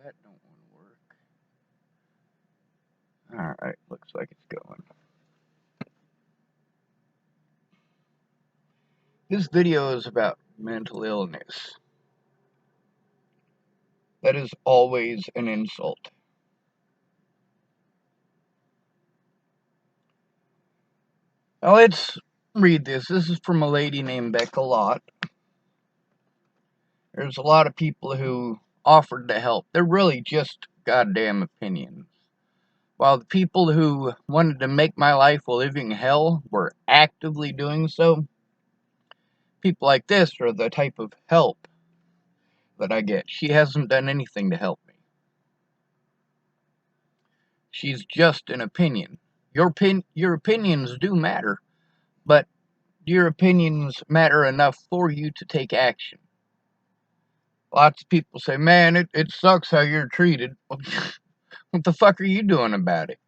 That don't want to work. Alright, looks like it's going. This video is about mental illness. That is always an insult. Now let's read this. This is from a lady named Becca Lott. There's a lot of people who offered to help. They're really just goddamn opinions. While the people who wanted to make my life a living hell were actively doing so, people like this are the type of help that I get. She hasn't done anything to help me. She's just an opinion. Your opinions do matter, but your opinions matter enough for you to take action. Lots of people say, man, it sucks how you're treated. What the fuck are you doing about it?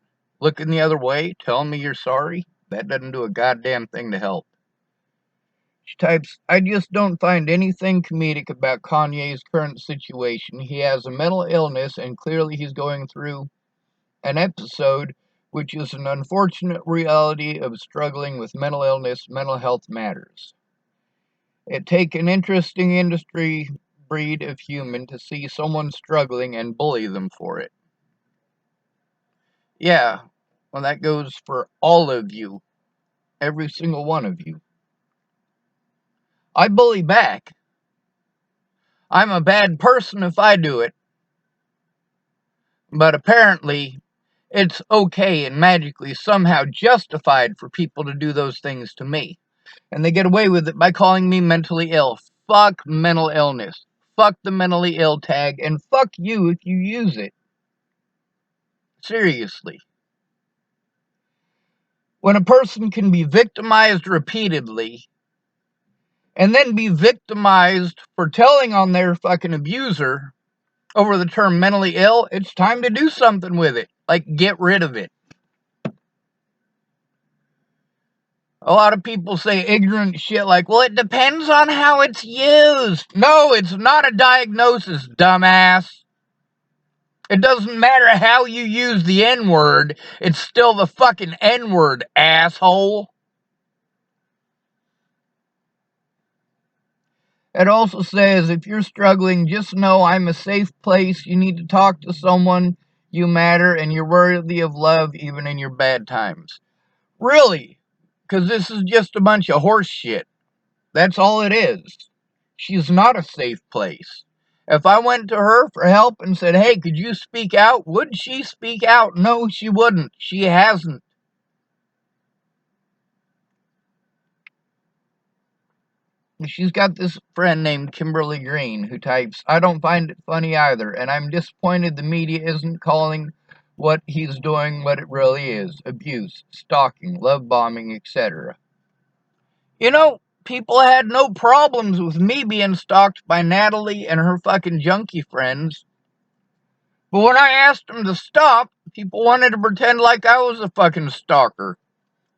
Looking the other way, telling me you're sorry? That doesn't do a goddamn thing to help. She types, I just don't find anything comedic about Kanye's current situation. He has a mental illness, and clearly he's going through an episode, which is an unfortunate reality of struggling with mental illness. Mental health matters. It takes an interesting industry breed of human to see someone struggling and bully them for it. Yeah, well, that goes for all of you. Every single one of you. I bully back. I'm a bad person if I do it. But apparently, it's okay and magically somehow justified for people to do those things to me. And they get away with it by calling me mentally ill. Fuck mental illness. Fuck the mentally ill tag, and fuck you if you use it. Seriously. When a person can be victimized repeatedly, and then be victimized for telling on their fucking abuser over the term mentally ill, it's time to do something with it. Like, get rid of it. A lot of people say ignorant shit like, well, it depends on how it's used. No, it's not a diagnosis, dumbass. It doesn't matter how you use the N-word. It's still the fucking N-word, asshole. It also says, if you're struggling, just know I'm a safe place. You need to talk to someone. You matter, and you're worthy of love even in your bad times. Really? Because this is just a bunch of horse shit. That's all it is. She's not a safe place. If I went to her for help and said, hey, could you speak out? Would she speak out? No, she wouldn't. She hasn't. She's got this friend named Kimberly Green who types, I don't find it funny either, and I'm disappointed the media isn't calling what he's doing what it really is. Abuse, stalking, love bombing, etc. You know, people had no problems with me being stalked by Natalie and her fucking junkie friends. But when I asked them to stop, people wanted to pretend like I was a fucking stalker.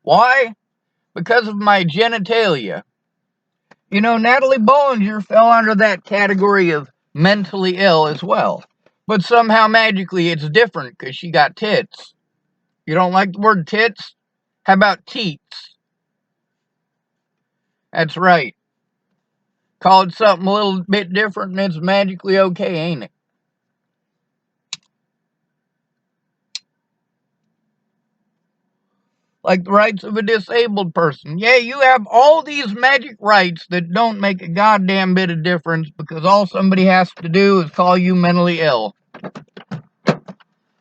Why? Because of my genitalia. You know, Natalie Bollinger fell under that category of mentally ill as well. But somehow magically it's different because she got tits. You don't like the word tits? How about teats? That's right. Call it something a little bit different and it's magically okay, ain't it? Like the rights of a disabled person. Yeah, you have all these magic rights that don't make a goddamn bit of difference because all somebody has to do is call you mentally ill.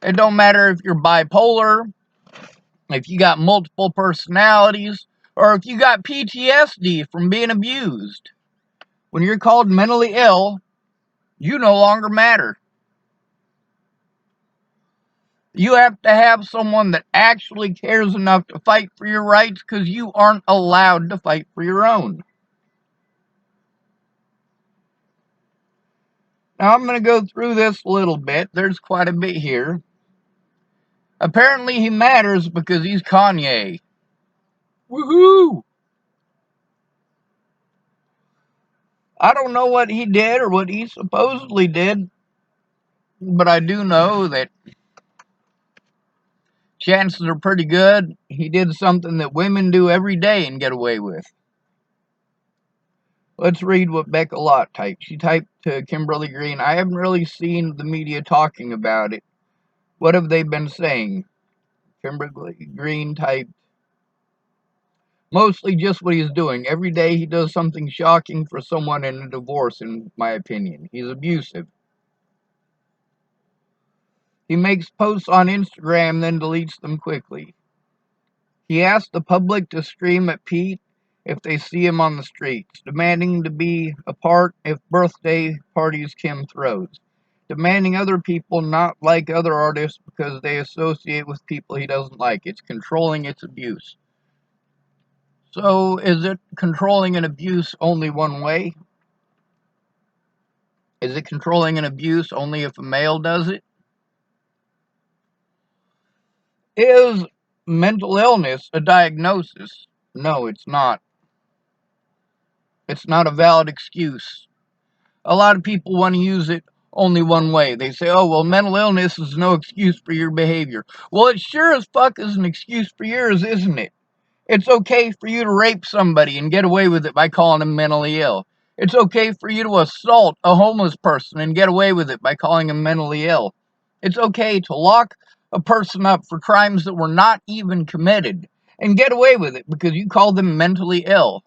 It don't matter if you're bipolar, if you got multiple personalities, or if you got PTSD from being abused. When you're called mentally ill, you no longer matter. You have to have someone that actually cares enough to fight for your rights because you aren't allowed to fight for your own. Now I'm going to go through this a little bit. There's quite a bit here. Apparently he matters because he's Kanye. Woohoo! I don't know what he did or what he supposedly did, but I do know that chances are pretty good he did something that women do every day and get away with. Let's read what Becca Lott typed. She typed to Kimberly Green, I haven't really seen the media talking about it. What have they been saying? Kimberly Green typed, mostly just what he's doing. Every day he does something shocking for someone in a divorce, in my opinion. He's abusive. He makes posts on Instagram, then deletes them quickly. He asks the public to scream at Pete if they see him on the streets, demanding to be a part if birthday parties Kim throws, demanding other people not like other artists because they associate with people he doesn't like. It's controlling, it's abuse. So, is it controlling and abuse only one way? Is it controlling and abuse only if a male does it? Is mental illness a diagnosis? No, it's not. It's not a valid excuse. A lot of people want to use it only one way. They say, oh, well, mental illness is no excuse for your behavior. Well, it sure as fuck is an excuse for yours, isn't it? It's okay for you to rape somebody and get away with it by calling them mentally ill. It's okay for you to assault a homeless person and get away with it by calling them mentally ill. It's okay to lock a person up for crimes that were not even committed and get away with it because you called them mentally ill.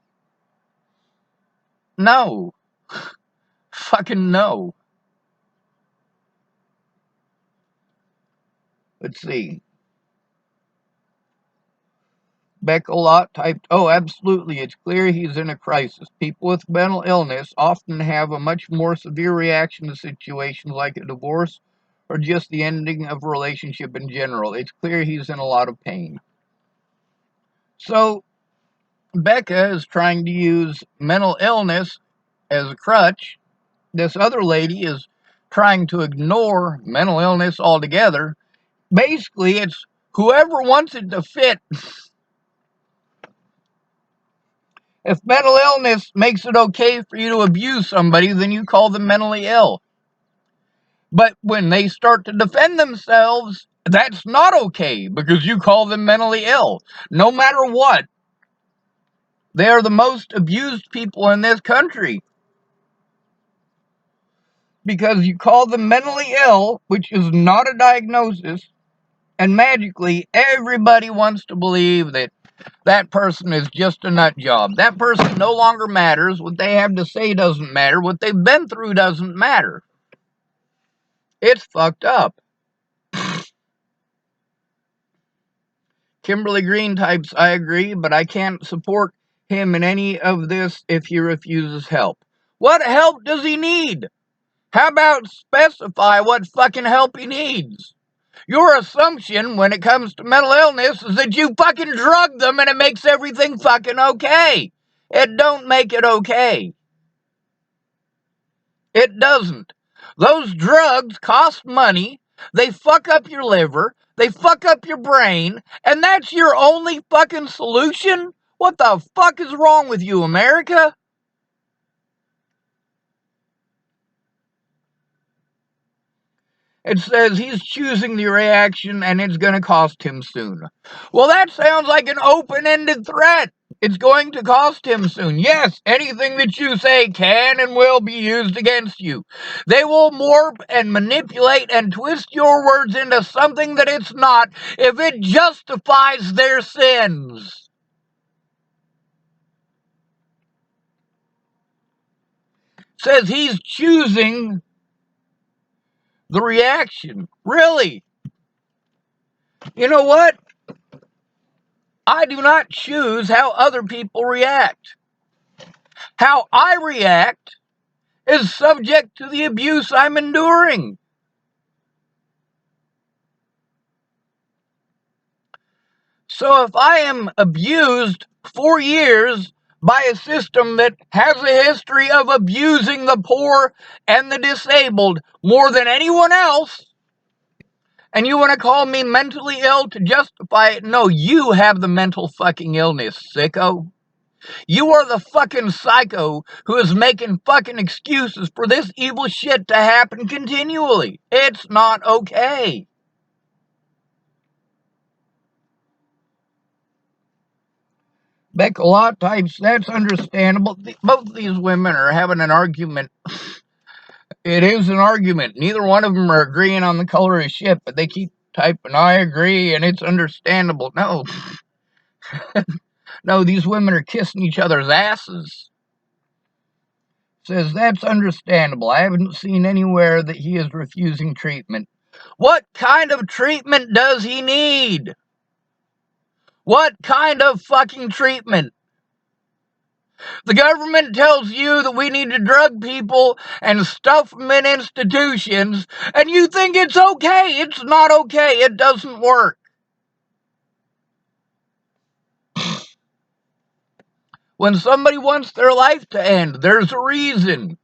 No. Fucking no. Let's see. Becca Lott typed, oh, absolutely, it's clear he's in a crisis. People with mental illness often have a much more severe reaction to situations like a divorce or just the ending of a relationship in general. It's clear he's in a lot of pain. So, Becca is trying to use mental illness as a crutch. This other lady is trying to ignore mental illness altogether. Basically, it's whoever wants it to fit. If mental illness makes it okay for you to abuse somebody, then you call them mentally ill. But when they start to defend themselves, that's not okay because you call them mentally ill. No matter what, they are the most abused people in this country because you call them mentally ill, which is not a diagnosis, and magically everybody wants to believe that that person is just a nut job. That person no longer matters. What they have to say doesn't matter. What they've been through doesn't matter. It's fucked up. Kimberly Green types, I agree, but I can't support him in any of this if he refuses help. What help does he need? How about specify what fucking help he needs? Your assumption when it comes to mental illness is that you fucking drug them and it makes everything fucking okay. It don't make it okay. It doesn't. Those drugs cost money, they fuck up your liver, they fuck up your brain, and that's your only fucking solution? What the fuck is wrong with you, America? It says he's choosing the reaction and it's going to cost him soon. Well, that sounds like an open-ended threat. It's going to cost him soon. Yes, anything that you say can and will be used against you. They will morph and manipulate and twist your words into something that it's not if it justifies their sins. Says he's choosing the reaction. Really? You know what? I do not choose how other people react. How I react is subject to the abuse I'm enduring. So if I am abused for years by a system that has a history of abusing the poor and the disabled more than anyone else, and you want to call me mentally ill to justify it, no, you have the mental fucking illness, sicko. You are the fucking psycho who is making fucking excuses for this evil shit to happen continually. It's not okay. Becca, lott types, that's understandable. Both of these women are having an argument. It is an argument. Neither one of them are agreeing on the color of shit, but they keep typing, I agree, and it's understandable. No. No, these women are kissing each other's asses. Says, that's understandable. I haven't seen anywhere that he is refusing treatment. What kind of treatment does he need? What kind of fucking treatment? The government tells you that we need to drug people and stuff them in institutions, and you think it's okay. It's not okay. It doesn't work. When somebody wants their life to end, there's a reason.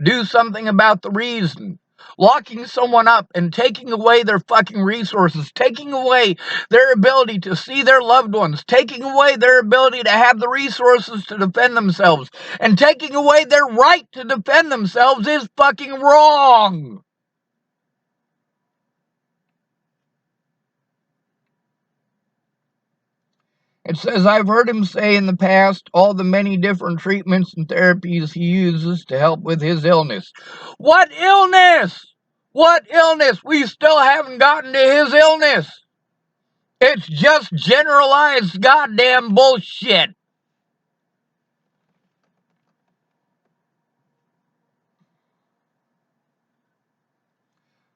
Do something about the reason. Locking someone up and taking away their fucking resources, taking away their ability to see their loved ones, taking away their ability to have the resources to defend themselves, and taking away their right to defend themselves is fucking wrong. It says, I've heard him say in the past all the many different treatments and therapies he uses to help with his illness. What illness? What illness? We still haven't gotten to his illness. It's just generalized goddamn bullshit.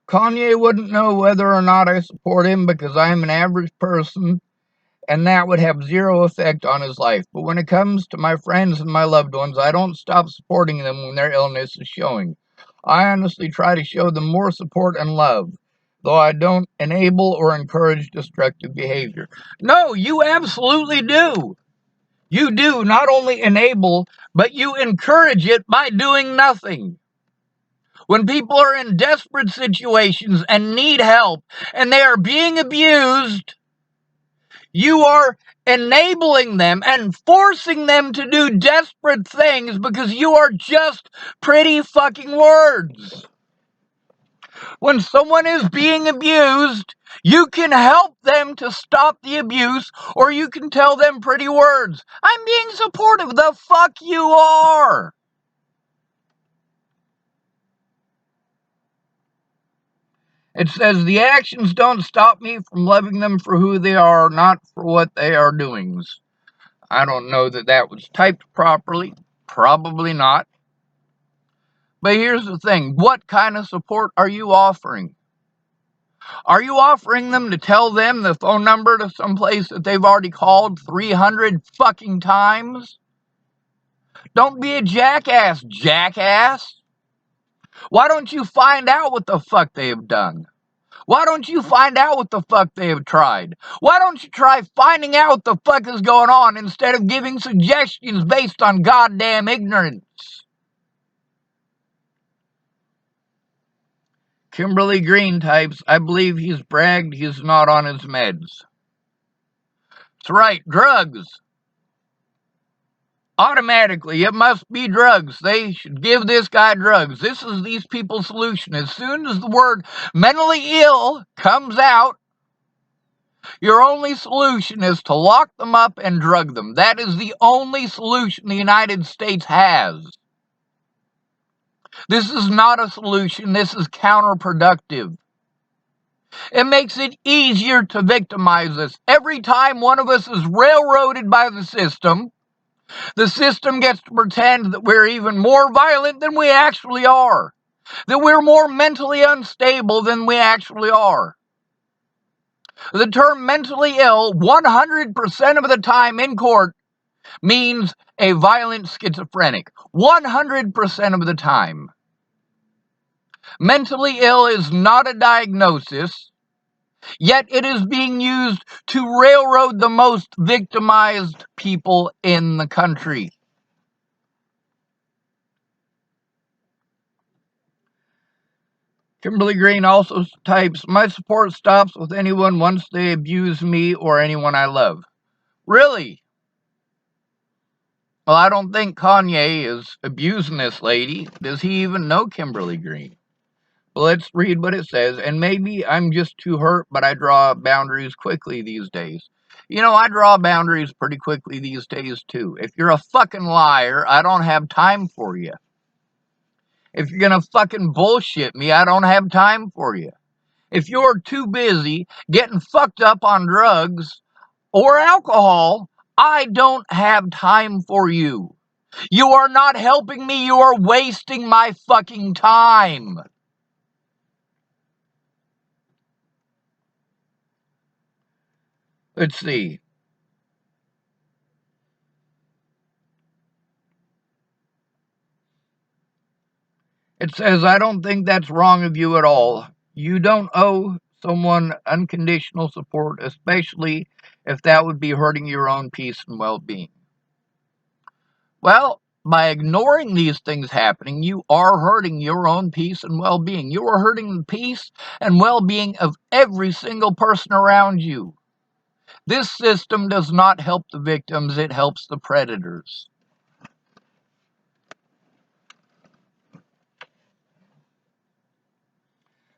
Kanye wouldn't know whether or not I support him because I'm an average person, and that would have zero effect on his life. But when it comes to my friends and my loved ones, I don't stop supporting them when their illness is showing. I honestly try to show them more support and love, though I don't enable or encourage destructive behavior. No, you absolutely do. You do not only enable, but you encourage it by doing nothing. When people are in desperate situations and need help and they are being abused, you are enabling them and forcing them to do desperate things because you are just pretty fucking words. When someone is being abused, you can help them to stop the abuse, or you can tell them pretty words. I'm being supportive. The fuck you are. It says, the actions don't stop me from loving them for who they are, not for what they are doing. I don't know that that was typed properly. Probably not. But here's the thing. What kind of support are you offering? Are you offering them to tell them the phone number to some place that they've already called 300 fucking times? Don't be a jackass, jackass. Why don't you find out what the fuck they have done? Why don't you find out what the fuck they have tried? Why don't you try finding out what the fuck is going on instead of giving suggestions based on goddamn ignorance? Kimberly Green types, I believe he's bragged he's not on his meds. That's right, drugs. Automatically, it must be drugs. They should give this guy drugs. This is these people's solution. As soon as the word mentally ill comes out, your only solution is to lock them up and drug them. That is the only solution the United States has. This is not a solution. This is counterproductive. It makes it easier to victimize us. Every time one of us is railroaded by the system gets to pretend that we're even more violent than we actually are, that we're more mentally unstable than we actually are. The term mentally ill 100% of the time in court means a violent schizophrenic. 100% of the time. Mentally ill is not a diagnosis, yet it is being used to railroad the most victimized people in the country. Kimberly Green also types, my support stops with anyone once they abuse me or anyone I love. Really? Well, I don't think Kanye is abusing this lady. Does he even know Kimberly Green? Well, let's read what it says. And maybe I'm just too hurt, but I draw boundaries quickly these days. You know, I draw boundaries pretty quickly these days, too. If you're a fucking liar, I don't have time for you. If you're gonna fucking bullshit me, I don't have time for you. If you're too busy getting fucked up on drugs or alcohol, I don't have time for you. You are not helping me. You are wasting my fucking time. Let's see. It says, I don't think that's wrong of you at all. You don't owe someone unconditional support, especially if that would be hurting your own peace and well being. Well, by ignoring these things happening, you are hurting your own peace and well being. You are hurting the peace and well being of every single person around you. This system does not help the victims, it helps the predators.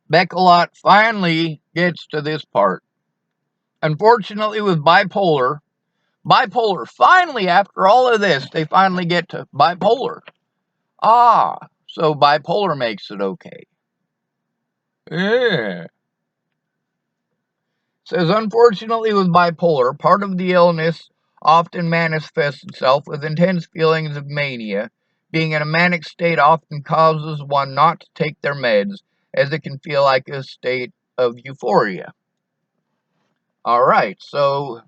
Becca Lott finally gets to this part. Unfortunately, with bipolar, finally, after all of this, they finally get to bipolar. Ah, so bipolar makes it okay. Yeah. Says, unfortunately, with bipolar, part of the illness often manifests itself with intense feelings of mania. Being in a manic state often causes one not to take their meds, as it can feel like a state of euphoria. All right, so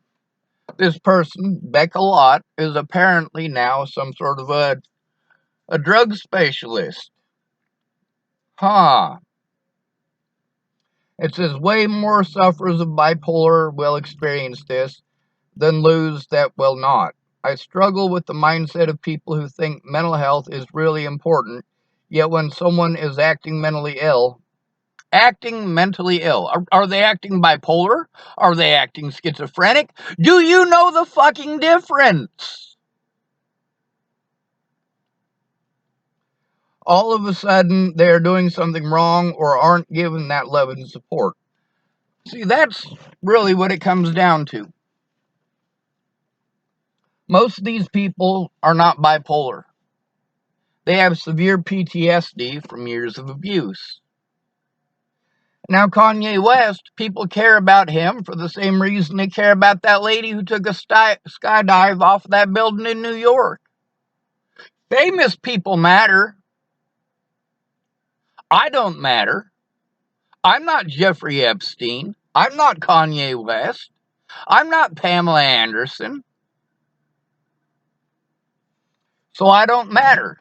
this person, Becca Lott, is apparently now some sort of a drug specialist. Huh. It says way more sufferers of bipolar will experience this than lose that will not. I struggle with the mindset of people who think mental health is really important, yet when someone is acting mentally ill, are they acting bipolar? Are they acting schizophrenic? Do you know the fucking difference? All of a sudden, they're doing something wrong or aren't given that love and support. See, that's really what it comes down to. Most of these people are not bipolar. They have severe PTSD from years of abuse. Now, Kanye West, people care about him for the same reason they care about that lady who took a skydive off of that building in New York. Famous people matter. I don't matter. I'm not Jeffrey Epstein. I'm not Kanye West. I'm not Pamela Anderson. So I don't matter.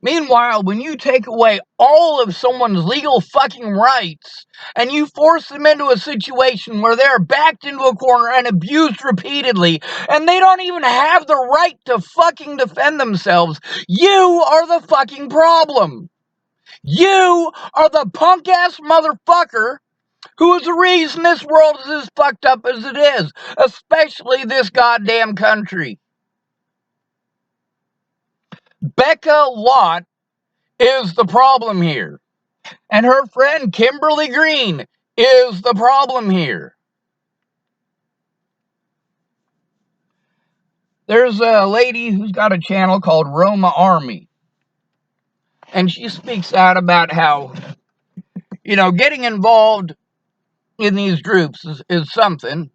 Meanwhile, when you take away all of someone's legal fucking rights and you force them into a situation where they're backed into a corner and abused repeatedly and they don't even have the right to fucking defend themselves, you are the fucking problem. You are the punk ass motherfucker who is the reason this world is as fucked up as it is, especially this goddamn country. Becca Lott is the problem here. And her friend Kimberly Green is the problem here. There's a lady who's got a channel called Roma Army. And she speaks out about how, getting involved in these groups is something.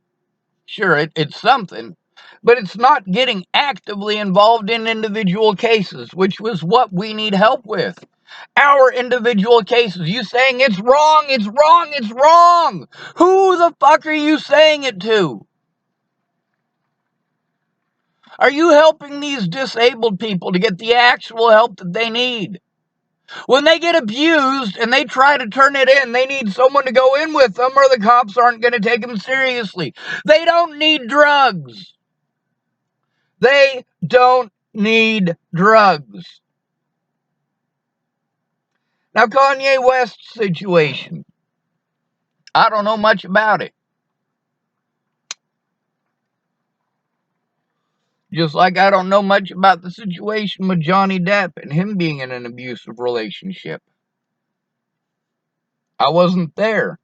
Sure, it's something. But it's not getting actively involved in individual cases, which was what we need help with. Our individual cases. You saying it's wrong, it's wrong, it's wrong. Who the fuck are you saying it to? Are you helping these disabled people to get the actual help that they need? When they get abused and they try to turn it in, they need someone to go in with them or the cops aren't going to take them seriously. They don't need drugs. They don't need drugs. Now, Kanye West's situation, I don't know much about it. Just like I don't know much about the situation with Johnny Depp and him being in an abusive relationship. I wasn't there.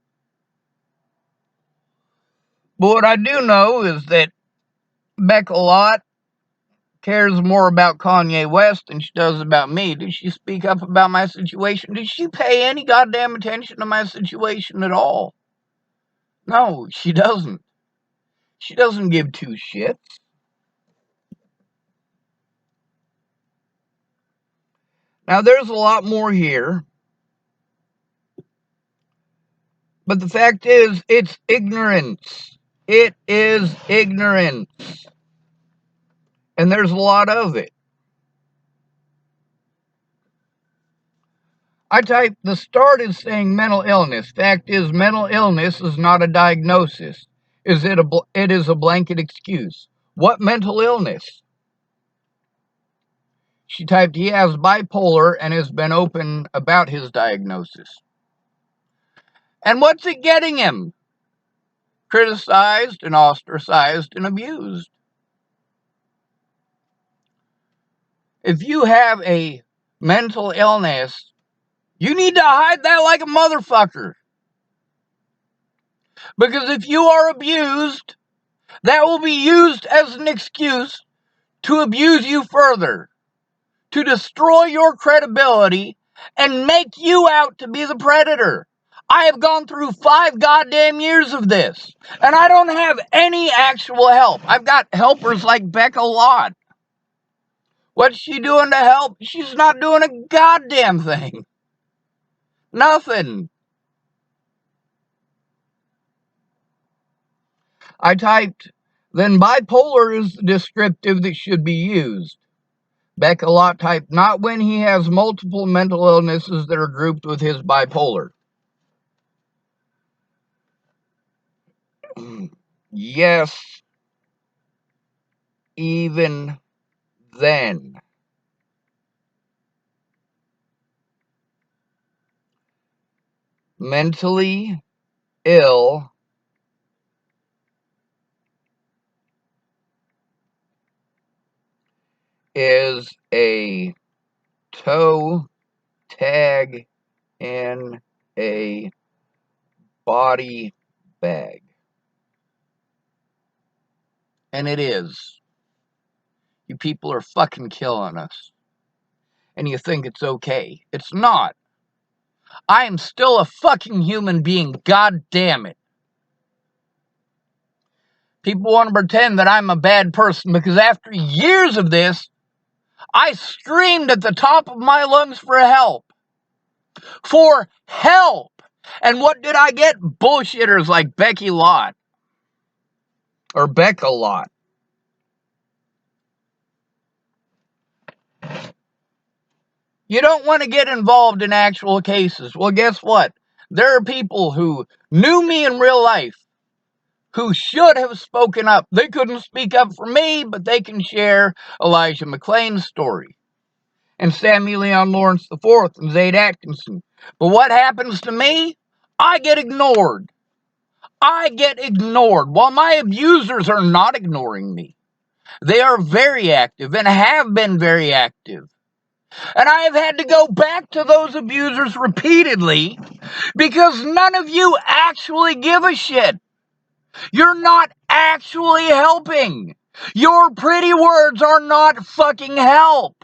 But what I do know is that Becca Lott cares more about Kanye West than she does about me. Did she speak up about my situation? Did she pay any goddamn attention to my situation at all? No, she doesn't. She doesn't give two shits. Now, there's a lot more here. But the fact is, it's ignorance. It is ignorance. And there's a lot of it. I typed, the start is saying mental illness. Fact is, mental illness is not a diagnosis. It is a blanket excuse. What mental illness? She typed, he has bipolar and has been open about his diagnosis. And what's it getting him? Criticized and ostracized and abused. If you have a mental illness, you need to hide that like a motherfucker. Because if you are abused, that will be used as an excuse to abuse you further, to destroy your credibility and make you out to be the predator. I have gone through 5 goddamn years of this, and I don't have any actual help. I've got helpers like Becca Lott. What's she doing to help? She's not doing a goddamn thing. Nothing. I typed, then bipolar is the descriptive that should be used. Becca Lott typed, not when he has multiple mental illnesses that are grouped with his bipolar. Yes, even then. Mentally ill is a toe tag in a body bag. And it is. You people are fucking killing us. And you think it's okay. It's not. I am still a fucking human being, god damn it. People want to pretend that I'm a bad person because after years of this, I screamed at the top of my lungs for help. For help! And what did I get? Bullshitters like Becky Lott. Or Becca Lott. You don't want to get involved in actual cases. Well, guess what? There are people who knew me in real life who should have spoken up. They couldn't speak up for me, but they can share Elijah McClain's story. And Samuel Leon Lawrence IV and Zayd Atkinson. But what happens to me? I get ignored. I get ignored while my abusers are not ignoring me. They are very active and have been very active. And I have had to go back to those abusers repeatedly because none of you actually give a shit. You're not actually helping. Your pretty words are not fucking help.